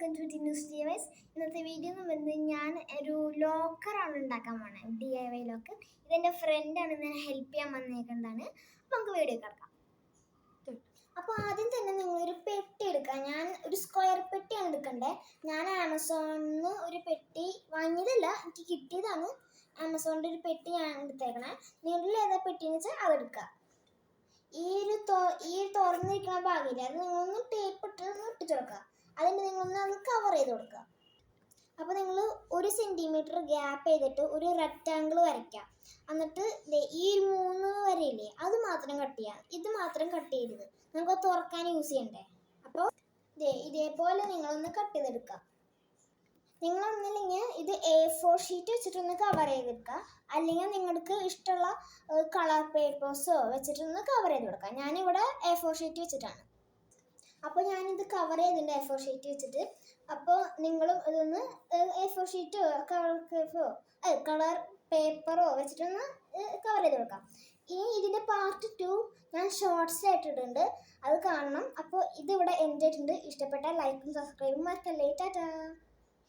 Welcome to Tinu's DIYs. ഇന്നത്തെ video എന്ന് പറയുന്നത് ഞാൻ ഒരു ലോക്കറാണ് ഉണ്ടാക്കാൻ പോകുന്നത്. DIY locker. ഇതെൻ്റെ ഫ്രണ്ടാണ് ഞാൻ ഹെൽപ്പ് ചെയ്യാൻ വന്നേക്കുന്നതാണ്. അപ്പോൾ നമുക്ക് വീഡിയോ കിടക്കാം. അപ്പോൾ ആദ്യം തന്നെ നിങ്ങളൊരു പെട്ടി എടുക്കുക. ഞാൻ ഒരു സ്ക്വയർ പെട്ടിയാണ് എടുക്കേണ്ടത്. ഞാൻ ആമസോണിൽ നിന്ന് ഒരു പെട്ടി വാങ്ങിയതല്ല, എനിക്ക് കിട്ടിയതാണ്. ആമസോണിൻ്റെ ഒരു പെട്ടി ഞാൻ എടുത്തേക്കണേ. നിങ്ങളിൽ ഏതാ പെട്ടിയെന്ന് വെച്ചാൽ അതെടുക്കുക. ഈ തുറന്നിരിക്കുന്ന ഭാഗമില്ല, അത് നിങ്ങളൊന്ന് ടേപ്പ് ഒട്ടിച്ചു കൊടുക്കുക. അതിൻ്റെ നിങ്ങളൊന്ന് അത് കവർ ചെയ്ത് കൊടുക്കുക. അപ്പോൾ നിങ്ങൾ 1 സെൻറ്റിമീറ്റർ ഗ്യാപ്പ് ചെയ്തിട്ട് ഒരു റെക്റ്റാങ്കിൾ വരയ്ക്കുക. എന്നിട്ട് ഈ 3 വരയില്ലേ അത് മാത്രം കട്ട് ചെയ്യുക. ഇത് മാത്രം കട്ട് ചെയ്യരുത്, നമുക്ക് തുറക്കാൻ യൂസ് ചെയ്യണ്ടേ. അപ്പോൾ ഇതേപോലെ നിങ്ങളൊന്ന് കട്ട് ചെയ്തെടുക്കുക. നിങ്ങളൊന്നില്ലെങ്കിൽ ഇത് A4 ഷീറ്റ് വെച്ചിട്ടൊന്ന് കവർ ചെയ്തെടുക്കുക, അല്ലെങ്കിൽ നിങ്ങൾക്ക് ഇഷ്ടമുള്ള കളർ പേപ്പേഴ്സോ വെച്ചിട്ടൊന്ന് കവർ ചെയ്ത് കൊടുക്കുക. ഞാനിവിടെ A4 ഷീറ്റ് വെച്ചിട്ടാണ്. അപ്പോൾ ഞാനിത് കവർ ചെയ്തിട്ടുണ്ട് A4 ഷീറ്റ് വെച്ചിട്ട്. അപ്പോൾ നിങ്ങളും ഇതൊന്ന് A4 ഷീറ്റോ കളർ പേപ്പറോ വെച്ചിട്ടൊന്ന് കവർ ചെയ്ത് കൊടുക്കാം. ഇനി ഇതിൻ്റെ പാർട്ട് 2 ഞാൻ ഷോർട്സ് ആയിട്ടിട്ടുണ്ട്, അത് കാണണം. അപ്പോൾ ഇതിവിടെ എൻ്റെ ആയിട്ടുണ്ട്. ഇഷ്ടപ്പെട്ടാൽ ലൈക്കും സബ്സ്ക്രൈബും മറക്കല്ലേ. ടാറ്റാ.